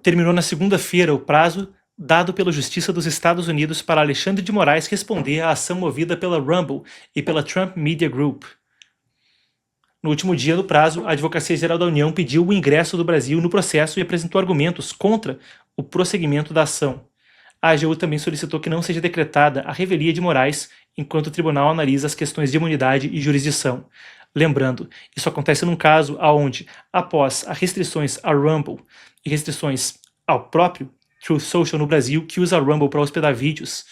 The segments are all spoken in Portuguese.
Terminou na segunda-feira o prazo dado pela Justiça dos Estados Unidos para Alexandre de Moraes responder à ação movida pela Rumble e pela Trump Media Group. No último dia do prazo, a Advocacia Geral da União pediu o ingresso do Brasil no processo e apresentou argumentos contra o prosseguimento da ação. A AGU também solicitou que não seja decretada a revelia de Moraes enquanto o tribunal analisa as questões de imunidade e jurisdição. Lembrando, isso acontece num caso onde, após as restrições à Rumble e restrições ao próprio Truth Social no Brasil, que usa a Rumble para hospedar vídeos,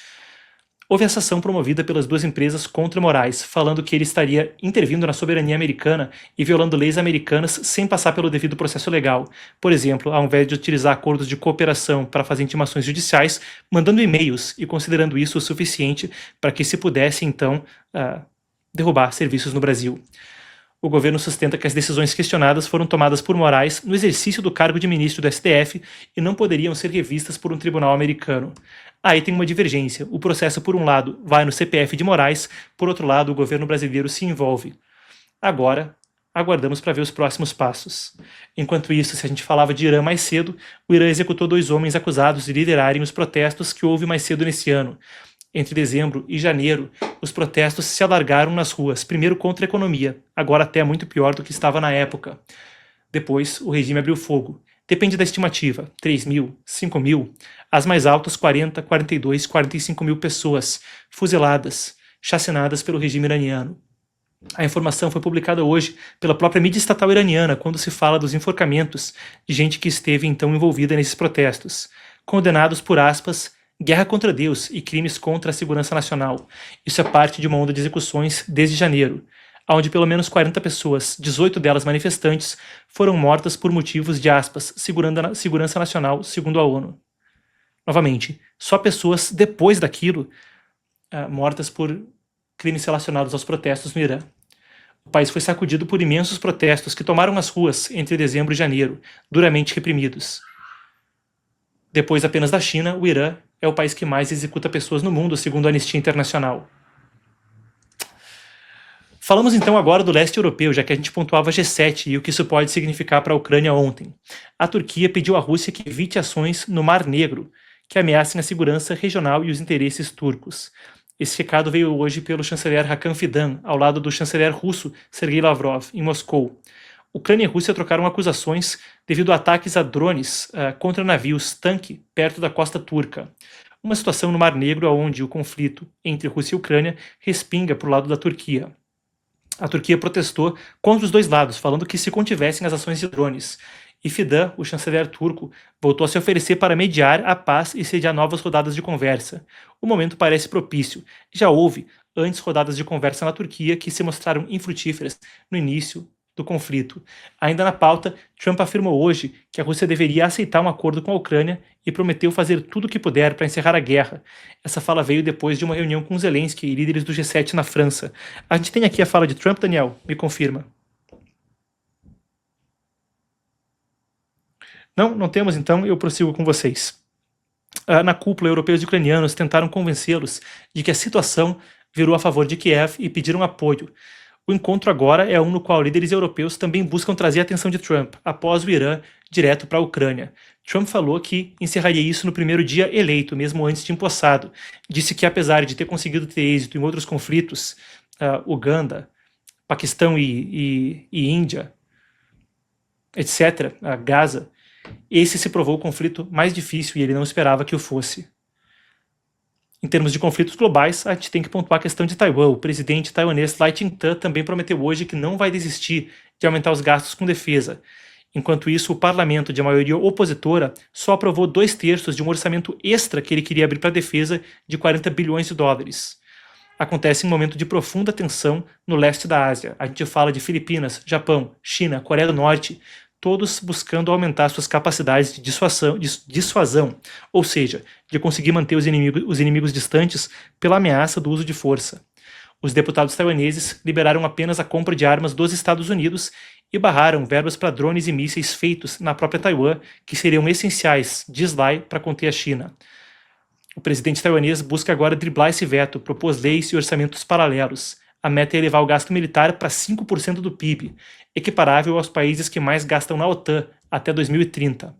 houve essa ação promovida pelas duas empresas contra Moraes, falando que ele estaria intervindo na soberania americana e violando leis americanas sem passar pelo devido processo legal. Por exemplo, ao invés de utilizar acordos de cooperação para fazer intimações judiciais, mandando e-mails e considerando isso o suficiente para que se pudesse, então, derrubar serviços no Brasil. O governo sustenta que as decisões questionadas foram tomadas por Moraes no exercício do cargo de ministro do STF e não poderiam ser revistas por um tribunal americano. Aí tem uma divergência. O processo, por um lado, vai no CPF de Moraes, por outro lado, o governo brasileiro se envolve. Agora, aguardamos para ver os próximos passos. Enquanto isso, se a gente falava de Irã mais cedo, o Irã executou 2 homens acusados de liderarem os protestos que houve mais cedo nesse ano. Entre dezembro e janeiro, os protestos se alargaram nas ruas, primeiro contra a economia, agora até muito pior do que estava na época. Depois, o regime abriu fogo. Depende da estimativa, 3 mil, 5 mil, as mais altas 40, 42, 45 mil pessoas, fuziladas, chacinadas pelo regime iraniano. A informação foi publicada hoje pela própria mídia estatal iraniana quando se fala dos enforcamentos de gente que esteve então envolvida nesses protestos, condenados por aspas, guerra contra Deus e crimes contra a segurança nacional. Isso é parte de uma onda de execuções desde janeiro, onde pelo menos 40 pessoas, 18 delas manifestantes, foram mortas por motivos de aspas, segurança nacional, segundo a ONU. Novamente, só pessoas depois daquilo mortas por crimes relacionados aos protestos no Irã. O país foi sacudido por imensos protestos que tomaram as ruas entre dezembro e janeiro, duramente reprimidos. Depois apenas da China, o Irã é o país que mais executa pessoas no mundo, segundo a Anistia Internacional. Falamos então agora do leste europeu, já que a gente pontuava G7 e o que isso pode significar para a Ucrânia ontem. A Turquia pediu à Rússia que evite ações no Mar Negro, que ameacem a segurança regional e os interesses turcos. Esse recado veio hoje pelo chanceler Hakan Fidan, ao lado do chanceler russo Sergei Lavrov, em Moscou. Ucrânia e Rússia trocaram acusações devido a ataques a drones contra navios tanque perto da costa turca. Uma situação no Mar Negro onde o conflito entre Rússia e Ucrânia respinga para o lado da Turquia. A Turquia protestou contra os dois lados, falando que se contivessem as ações de drones. E Fidan, o chanceler turco, voltou a se oferecer para mediar a paz e sediar novas rodadas de conversa. O momento parece propício. Já houve, antes, rodadas de conversa na Turquia que se mostraram infrutíferas no início do conflito. Ainda na pauta, Trump afirmou hoje que a Rússia deveria aceitar um acordo com a Ucrânia e prometeu fazer tudo o que puder para encerrar a guerra. Essa fala veio depois de uma reunião com Zelensky e líderes do G7 na França. A gente tem aqui a fala de Trump, Daniel, me confirma. Não temos, então eu prossigo com vocês. Na cúpula, europeus e ucranianos tentaram convencê-los de que a situação virou a favor de Kiev e pediram apoio. O encontro agora é um no qual líderes europeus também buscam trazer a atenção de Trump, após o Irã, direto para a Ucrânia. Trump falou que encerraria isso no primeiro dia eleito, mesmo antes de empossado. Disse que apesar de ter conseguido ter êxito em outros conflitos, Uganda, Paquistão e Índia, etc., Gaza, esse se provou o conflito mais difícil e ele não esperava que o fosse. Em termos de conflitos globais, a gente tem que pontuar a questão de Taiwan. O presidente taiwanês Lai Ching-te também prometeu hoje que não vai desistir de aumentar os gastos com defesa. Enquanto isso, o parlamento, de maioria opositora, só aprovou 2/3 de um orçamento extra que ele queria abrir para a defesa de 40 bilhões de dólares. Acontece em um momento de profunda tensão no leste da Ásia. A gente fala de Filipinas, Japão, China, Coreia do Norte, todos buscando aumentar suas capacidades de dissuasão, ou seja, de conseguir manter os inimigos distantes pela ameaça do uso de força. Os deputados taiwaneses liberaram apenas a compra de armas dos Estados Unidos e barraram verbas para drones e mísseis feitos na própria Taiwan, que seriam essenciais, diz Lai, para conter a China. O presidente taiwanês busca agora driblar esse veto, propôs leis e orçamentos paralelos. A meta é elevar o gasto militar para 5% do PIB, equiparável aos países que mais gastam na OTAN até 2030.